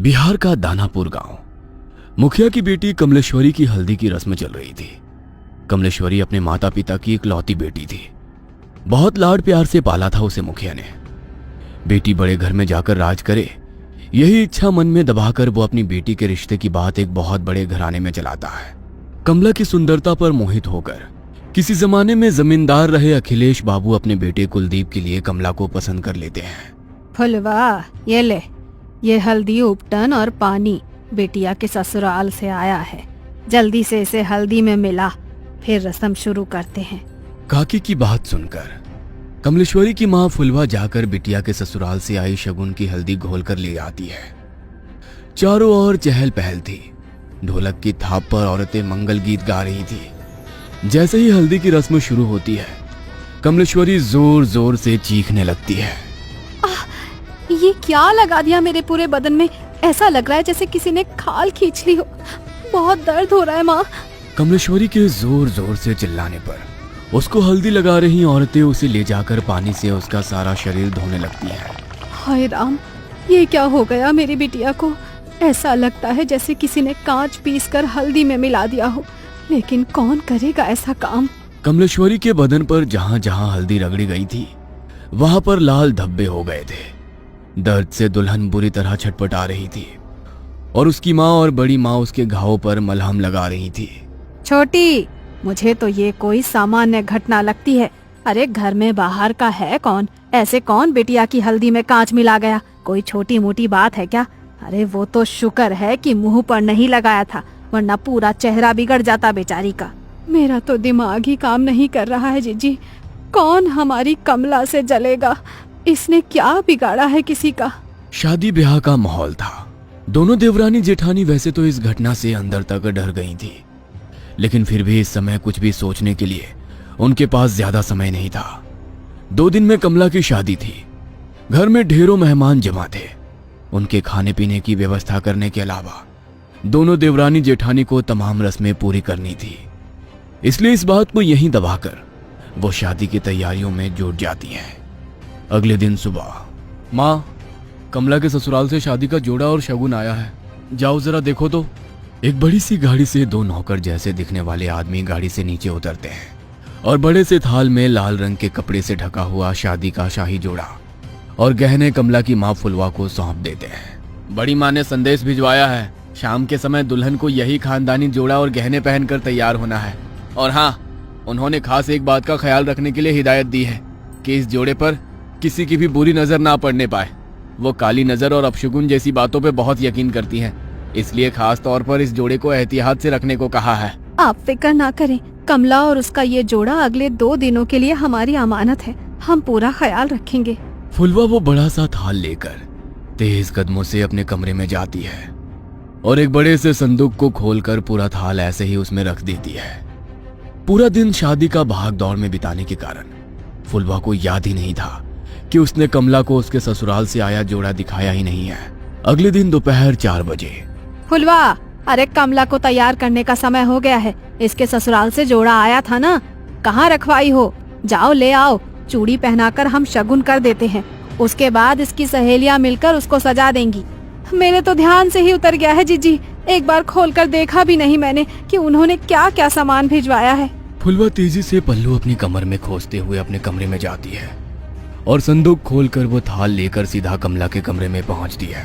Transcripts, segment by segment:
बिहार का दानापुर गांव। मुखिया की बेटी कमलेश्वरी की हल्दी की रस्म चल रही थी। कमलेश्वरी अपने माता पिता की इकलौती बेटी थी। बहुत लाड प्यार से पाला था उसे मुखिया ने। बेटी बड़े घर में जाकर राज करे, यही इच्छा मन में दबाकर वो अपनी बेटी के रिश्ते की बात एक बहुत बड़े घराने में चलाता है। कमला की सुंदरता पर मोहित होकर किसी जमाने में जमींदार रहे अखिलेश बाबू अपने बेटे कुलदीप के लिए कमला को पसंद कर लेते हैं। फुलवा, ये ले, ये हल्दी उपटन और पानी बेटिया के ससुराल से आया है। जल्दी से इसे हल्दी में मिला, फिर रस्म शुरू करते हैं। काकी की बात सुनकर कमलेश्वरी की माँ फुलवा जाकर बिटिया के ससुराल से आई शगुन की हल्दी घोल कर ले आती है। चारों ओर चहल पहल थी। ढोलक की थाप पर औरतें मंगल गीत गा रही थी। जैसे ही हल्दी की रस्म शुरू होती है, कमलेश्वरी जोर जोर से चीखने लगती है। ये क्या लगा दिया मेरे पूरे बदन में? ऐसा लग रहा है जैसे किसी ने खाल खींच ली हो। बहुत दर्द हो रहा है माँ। कमलेश्वरी के जोर जोर से चिल्लाने पर उसको हल्दी लगा रही औरतें उसे ले जाकर पानी से उसका सारा शरीर धोने लगती हैं। हाय राम, ये क्या हो गया मेरी बिटिया को? ऐसा लगता है जैसे किसी ने कांच पीसकर हल्दी में मिला दिया हो, लेकिन कौन करेगा ऐसा काम? कमलेश्वरी के बदन पर जहां जहां हल्दी रगड़ी गई थी, वहां पर लाल धब्बे हो गए थे। दर्द से दुल्हन बुरी तरह छटपटा रही थी और उसकी माँ और बड़ी माँ उसके घावों पर मलहम लगा रही थी। छोटी, मुझे तो ये कोई सामान्य घटना लगती है। अरे घर में बाहर का है कौन? ऐसे कौन बिटिया की हल्दी में कांच मिला गया? कोई छोटी मोटी बात है क्या? अरे वो तो शुक्र है कि मुंह पर नहीं लगाया था, वरना पूरा चेहरा बिगड़ जाता बेचारी का। मेरा तो दिमाग ही काम नहीं कर रहा है जीजी। कौन हमारी कमला से जलेगा? इसने क्या बिगाड़ा है किसी का? शादी ब्याह का माहौल था। दोनों देवरानी जेठानी वैसे तो इस घटना से अंदर तक डर गई थी, लेकिन फिर भी इस समय कुछ भी सोचने के लिए उनके पास ज्यादा समय नहीं था। 2 दिन में कमला की शादी थी। घर में ढेरों मेहमान जमा थे। उनके खाने पीने की व्यवस्था करने के अलावा दोनों देवरानी जेठानी को तमाम रस्में पूरी करनी थी। इसलिए इस बात को यहीं दबाकर वो शादी की तैयारियों में जुट जाती हैं। अगले दिन सुबह, माँ, कमला के ससुराल से शादी का जोड़ा और शगुन आया है, जाओ जरा देखो तो। एक बड़ी सी गाड़ी से 2 नौकर जैसे दिखने वाले आदमी गाड़ी से नीचे उतरते हैं और बड़े से थाल में लाल रंग के कपड़े से ढका हुआ शादी का शाही जोड़ा और गहने कमला की माँ फुलवा को सौंप देते हैं। बड़ी माँ ने संदेश भिजवाया है, शाम के समय दुल्हन को यही खानदानी जोड़ा और गहने पहनकर तैयार होना है। और हाँ, उन्होंने खास एक बात का ख्याल रखने के लिए हिदायत दी है कि इस जोड़े पर किसी की भी बुरी नजर ना पड़ने पाए। वो काली नजर और अपशगुन जैसी बातों पे बहुत यकीन करती हैं, इसलिए खास तौर पर इस जोड़े को एहतियात से रखने को कहा है। आप फिक्र ना करें, कमला और उसका ये जोड़ा अगले 2 दिनों के लिए हमारी अमानत है। हम पूरा ख्याल रखेंगे। फुलवा वो बड़ा सा थाल लेकर तेज कदमों से अपने कमरे में जाती है और एक बड़े से संदूक को खोलकर पूरा थाल ऐसे ही उसमें रख देती है। पूरा दिन शादी का भाग दौड़ में बिताने के कारण फुलवा को याद ही नहीं था कि उसने कमला को उसके ससुराल से आया जोड़ा दिखाया ही नहीं है। अगले दिन दोपहर 4 बजे, फुलवा, अरे कमला को तैयार करने का समय हो गया है। इसके ससुराल से जोड़ा आया था ना, कहाँ रखवाई हो? जाओ ले आओ। चूड़ी पहनाकर हम शगुन कर देते हैं, उसके बाद इसकी सहेलियां मिलकर उसको सजा देंगी। मेरे तो ध्यान से ही उतर गया है जीजी। एक बार खोलकर देखा भी नहीं मैंने कि उन्होंने क्या क्या सामान भिजवाया है। फुलवा तेजी से पल्लू अपनी कमर में खोसते हुए अपने कमरे में जाती है और संदूक खोलकर वो थाल लेकर सीधा कमला के कमरे में पहुंचती है।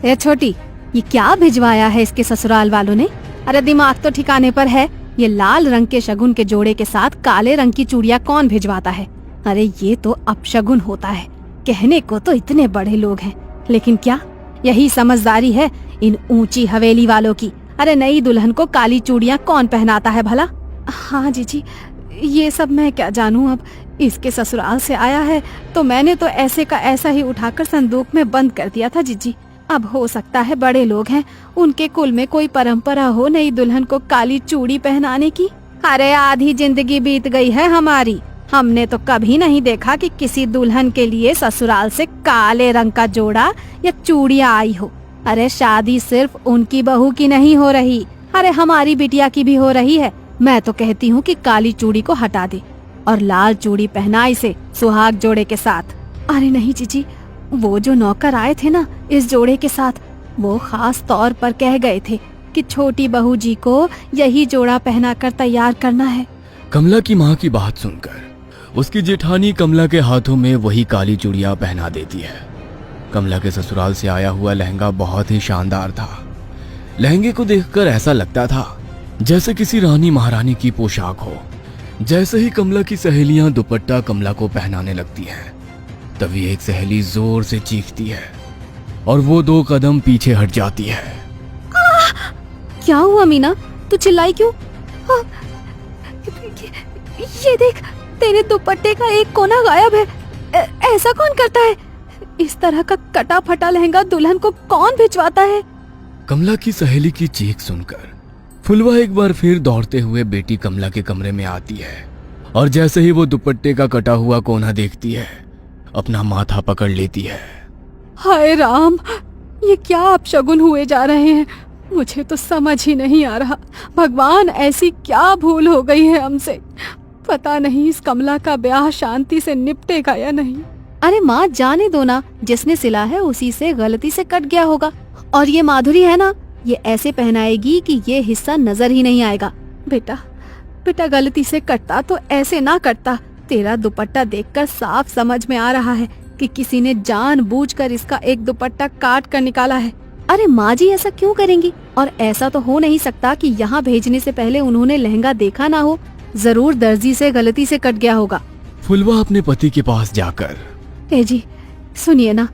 ए छोटी, ये क्या भिजवाया है इसके ससुराल वालों ने? अरे दिमाग तो ठिकाने पर है। ये लाल रंग के शगुन के जोड़े के साथ काले रंग की चूड़ियां कौन भिजवाता है? अरे ये तो अपशगुन होता है। कहने को तो इतने बड़े लोग हैं, लेकिन क्या यही समझदारी है इन ऊंची हवेली वालों की? अरे नई दुल्हन को काली चूड़ियां कौन पहनाता है भला? हाँ जीजी, ये सब मैं क्या जानूं। अब इसके ससुराल से आया है तो मैंने तो ऐसे का ऐसा ही उठाकर संदूक में बंद कर दिया था जीजी। अब हो सकता है बड़े लोग हैं, उनके कुल में कोई परंपरा हो नई दुल्हन को काली चूड़ी पहनाने की। अरे आधी जिंदगी बीत गई है हमारी, हमने तो कभी नहीं देखा कि किसी दुल्हन के लिए ससुराल से काले रंग का जोड़ा या चूड़ियां आई हो। अरे शादी सिर्फ उनकी बहू की नहीं हो रही, अरे हमारी बिटिया की भी हो रही है। मैं तो कहती हूँ कि काली चूड़ी को हटा दे और लाल चूड़ी पहना इसे सुहाग जोड़े के साथ। अरे नहीं जीजी, वो जो नौकर आए थे ना इस जोड़े के साथ, वो खास तौर पर कह गए थे कि छोटी बहू जी को यही जोड़ा पहनाकर तैयार करना है। कमला की माँ की बात सुनकर उसकी जेठानी कमला के हाथों में वही काली चूड़ियां पहना देती है। कमला के ससुराल से आया हुआ लहंगा बहुत ही शानदार था। लहंगे को देखकर ऐसा लगता था जैसे किसी रानी महारानी की पोशाक हो। जैसे ही कमला की सहेलियां दुपट्टा कमला को पहनाने लगती हैं, तभी एक सहेली जोर से चीखती है और वो 2 कदम पीछे हट जाती है। क्या हुआ मीना, तू चिल्लाई क्यों? ये देख, तेरे दुपट्टे का एक कोना गायब है। ऐसा कौन करता है? इस तरह का कटा फटा लहंगा दुल्हन को कौन भिजवाता है? कमला की सहेली की चीख सुनकर फुलवा एक बार फिर दौड़ते हुए बेटी कमला के कमरे में आती है और जैसे ही वो दुपट्टे का कटा हुआ कोना देखती है, अपना माथा पकड़ लेती है। हाय राम, ये क्या अपशगुन हुए जा रहे हैं? मुझे तो समझ ही नहीं आ रहा। भगवान, ऐसी क्या भूल हो गई है हमसे? पता नहीं इस कमला का ब्याह शांति से निपटेगा या नहीं। अरे माँ, जाने दो ना, जिसने सिला है उसी से गलती से कट गया होगा। और ये माधुरी है ना, ये ऐसे पहनाएगी कि ये हिस्सा नजर ही नहीं आएगा। बेटा गलती से कटता तो ऐसे ना कटता। तेरा दुपट्टा देखकर साफ समझ में आ रहा है कि किसी ने जानबूझकर इसका एक दुपट्टा काट कर निकाला है। अरे माँ जी, ऐसा क्यों करेंगी? और ऐसा तो हो नहीं सकता कि यहाँ भेजने से पहले उन्होंने लहंगा देखा ना हो। जरूर दर्जी से गलती से कट गया होगा। फुलवा अपने पति के पास जाकर, ए जी सुनिए ना,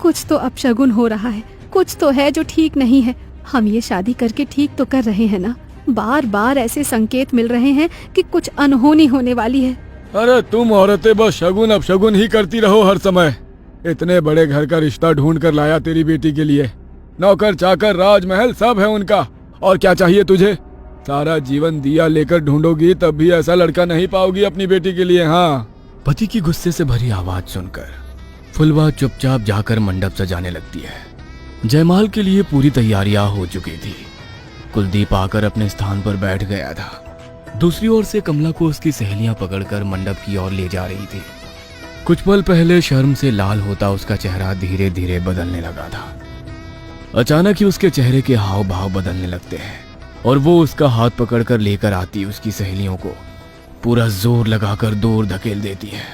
कुछ तो अपशगुन हो रहा है, कुछ तो है जो ठीक नहीं है। हम ये शादी करके ठीक तो कर रहे हैं ना? बार बार ऐसे संकेत मिल रहे हैं कि कुछ अनहोनी होने वाली है। अरे तुम औरतें बस शगुन अपशगुन ही करती रहो हर समय। इतने बड़े घर का रिश्ता ढूंढ कर लाया तेरी बेटी के लिए। नौकर चाकर राजमहल सब है उनका, और क्या चाहिए तुझे? सारा जीवन दिया लेकर ढूंढोगी तब भी ऐसा लड़का नहीं पाओगी अपनी बेटी के लिए। हाँ। पति की गुस्से से भरी आवाज सुनकर फुलवा चुपचाप जाकर मंडप सजाने लगती है। जयमाल के लिए पूरी तैयारियां हो चुकी थी। कुलदीप आकर अपने स्थान पर बैठ गया था। दूसरी ओर से कमला को उसकी सहेलियां पकड़कर मंडप की ओर ले जा रही थी। कुछ पल पहले शर्म से लाल होता उसका चेहरा धीरे धीरे बदलने लगा था। अचानक ही उसके चेहरे के हाव भाव बदलने लगते हैं और वो उसका हाथ पकड़कर लेकर आती उसकी सहेलियों को पूरा जोर लगाकर दूर धकेल देती है।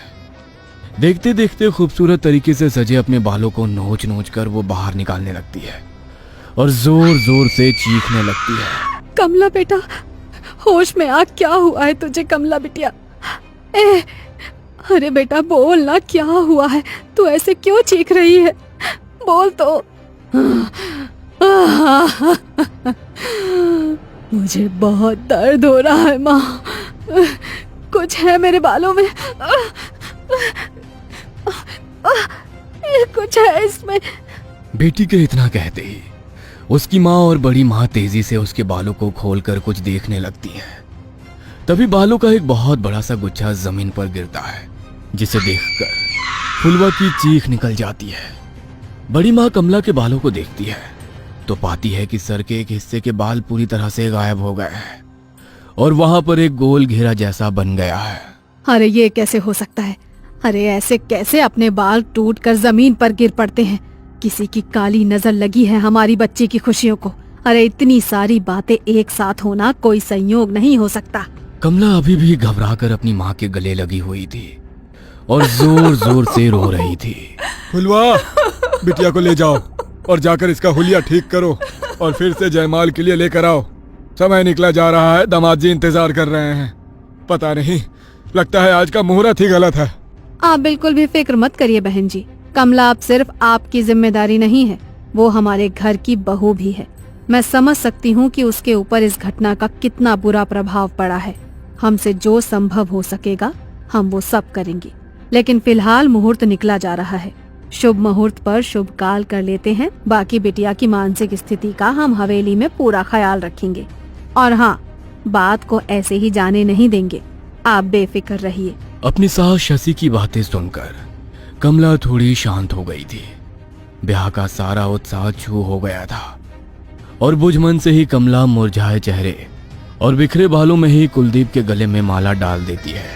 देखते देखते खूबसूरत तरीके से सजे अपने बालों को नोच नोच कर वो बाहर निकालने लगती है और जोर जोर से चीखने लगती है। कमला बेटा, होश में आ, क्या हुआ है तुझे? कमला बिटिया, अरे बेटा बोल ना, क्या हुआ है? तू ऐसे क्यों चीख रही है? बोल तो। मुझे बहुत दर्द हो रहा है माँ, कुछ है मेरे बालों में, कुछ है इसमें। बेटी के इतना कहते ही उसकी माँ और बड़ी माँ तेजी से उसके बालों को खोलकर कुछ देखने लगती हैं। तभी बालों का एक बहुत बड़ा सा गुच्छा जमीन पर गिरता है, जिसे देखकर फुलवा की चीख निकल जाती है। बड़ी माँ कमला के बालों को देखती है तो पाती है कि सर के एक हिस्से के बाल पूरी तरह से गायब हो गए हैं और वहां पर एक गोल घेरा जैसा बन गया है। अरे ये कैसे हो सकता है? अरे ऐसे कैसे अपने बाल टूटकर जमीन पर गिर पड़ते हैं? किसी की काली नजर लगी है हमारी बच्ची की खुशियों को। अरे इतनी सारी बातें एक साथ होना कोई संयोग नहीं हो सकता। कमला अभी भी घबराकर अपनी माँ के गले लगी हुई थी और जोर जोर से रो रही थी। फुलवा, बिटिया को ले जाओ और जाकर इसका हुलिया ठीक करो और फिर से जयमाल के लिए लेकर आओ। समय निकला जा रहा है, दामाद जी इंतजार कर रहे हैं। पता नहीं, लगता है आज का मुहूर्त ही गलत है। आप बिल्कुल भी फिक्र मत करिए बहन जी। कमला अब सिर्फ आपकी जिम्मेदारी नहीं है, वो हमारे घर की बहू भी है। मैं समझ सकती हूँ कि उसके ऊपर इस घटना का कितना बुरा प्रभाव पड़ा है। हमसे जो संभव हो सकेगा हम वो सब करेंगे, लेकिन फिलहाल मुहूर्त निकला जा रहा है। शुभ मुहूर्त पर शुभ काल कर लेते हैं। बाकी बिटिया की मानसिक स्थिति का हम हवेली में पूरा ख्याल रखेंगे। और हाँ, बात को ऐसे ही जाने नहीं देंगे, आप बेफिक्र रहिए। अपनी सास शशि की बातें सुनकर कमला थोड़ी शांत हो गई थी। ब्याह का सारा उत्साह छू हो गया था और बुझमन से ही कमला मुरझाए चेहरे और बिखरे बालों में ही कुलदीप के गले में माला डाल देती है।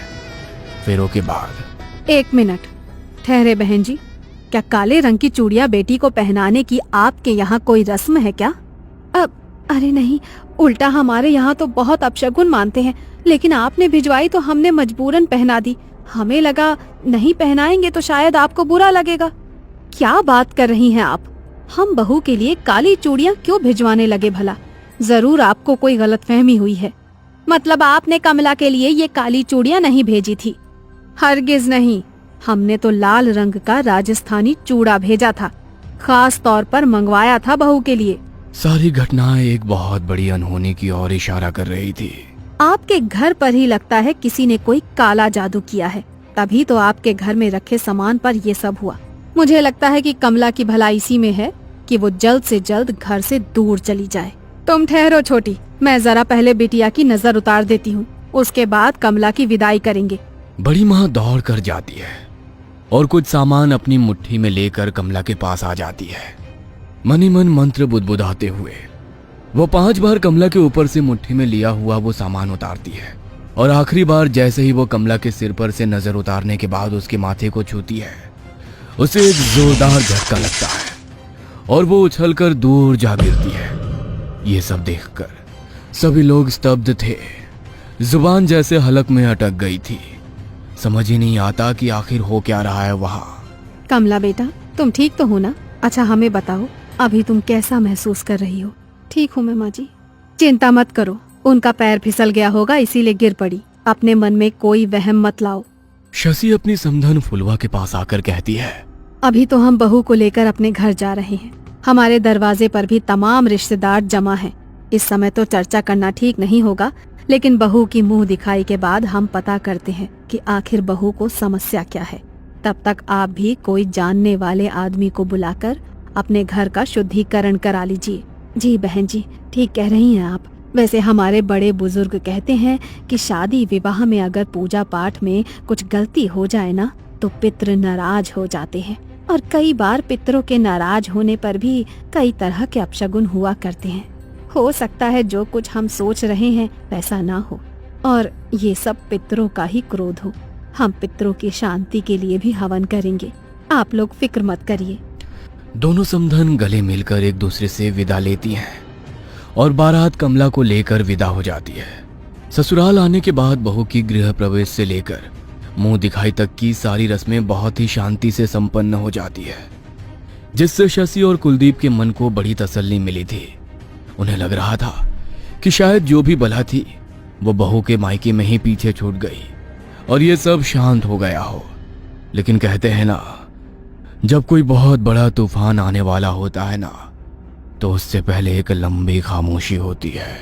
फेरों के बाद 1 मिनट ठहरे बहन जी, क्या काले रंग की चूड़ियां बेटी को पहनाने की आपके यहाँ कोई रस्म है क्या? अरे नहीं, उल्टा हमारे यहाँ तो बहुत अपशगुन मानते हैं, लेकिन आपने भिजवाई तो हमने मजबूरन पहना दी। हमें लगा नहीं पहनाएंगे तो शायद आपको बुरा लगेगा। क्या बात कर रही हैं आप? हम बहू के लिए काली चूड़ियां क्यों भिजवाने लगे भला? जरूर आपको कोई गलतफहमी हुई है। मतलब आपने कमला के लिए ये काली चूड़ियां नहीं भेजी थी? हरगिज नहीं, हमने तो लाल रंग का राजस्थानी चूड़ा भेजा था, खास तौर पर मंगवाया था बहू के लिए। सारी घटनाएं एक बहुत बड़ी अनहोनी की ओर इशारा कर रही थी। आपके घर पर ही लगता है किसी ने कोई काला जादू किया है, तभी तो आपके घर में रखे सामान पर ये सब हुआ। मुझे लगता है कि कमला की भलाई इसी में है कि वो जल्द से जल्द घर से दूर चली जाए। तुम ठहरो छोटी, मैं जरा पहले बिटिया की नजर उतार देती हूँ, उसके बाद कमला की विदाई करेंगे। बड़ी माँ दौड़ कर जाती है और कुछ सामान अपनी मुट्ठी में लेकर कमला के पास आ जाती है। मनी मन मंत्र बुदबुदाते हुए वो 5 बार कमला के ऊपर से मुट्ठी में लिया हुआ वो सामान उतारती है, और आखिरी बार जैसे ही वो कमला के सिर पर से नजर उतारने के बाद उसके माथे को छूती है, उसे एक जोरदार झटका लगता है और वो उछलकर दूर जा गिरती है। ये सब देखकर सभी लोग स्तब्ध थे, जुबान जैसे हलक में अटक गई थी। समझ ही नहीं आता कि आखिर हो क्या रहा है वहां। कमला बेटा, तुम ठीक तो हो ना? अच्छा हमें बताओ, अभी तुम कैसा महसूस कर रही हो? ठीक हूँ मैं माँ जी। चिंता मत करो, उनका पैर फिसल गया होगा इसीलिए गिर पड़ी। अपने मन में कोई वहम मत लाओ। शशि अपनी समधन फुलवा के पास आकर कहती है, अभी तो हम बहू को लेकर अपने घर जा रहे हैं। हमारे दरवाजे पर भी तमाम रिश्तेदार जमा हैं। इस समय तो चर्चा करना ठीक नहीं होगा, लेकिन बहू की मुंह दिखाई के बाद हम पता करते हैं कि आखिर बहू को समस्या क्या है। तब तक आप भी कोई जानने वाले आदमी को बुलाकर अपने घर का शुद्धिकरण करा लीजिए। जी बहन जी, ठीक कह रही हैं आप। वैसे हमारे बड़े बुजुर्ग कहते हैं कि शादी विवाह में अगर पूजा पाठ में कुछ गलती हो जाए ना, तो पितृ नाराज हो जाते हैं, और कई बार पितरों के नाराज होने पर भी कई तरह के अपशगुन हुआ करते हैं। हो सकता है जो कुछ हम सोच रहे हैं वैसा ना हो, और ये सब पितरों का ही क्रोध हो। हम पितरों की शांति के लिए भी हवन करेंगे, आप लोग फिक्र मत करिए। दोनों समधन गले मिलकर एक दूसरे से विदा लेती हैं और बारात कमला को लेकर विदा हो जाती है। ससुराल आने के बाद बहू की गृह प्रवेश से लेकर मुंह दिखाई तक की सारी रस्में बहुत ही शांति से संपन्न हो जाती है, जिससे शशि और कुलदीप के मन को बड़ी तसल्ली मिली थी। उन्हें लग रहा था कि शायद जो भी बला थी वो बहू के मायके में ही पीछे छूट गई और ये सब शांत हो गया हो। लेकिन कहते हैं ना, जब कोई बहुत बड़ा तूफान आने वाला होता है ना, तो उससे पहले एक लंबी खामोशी होती है।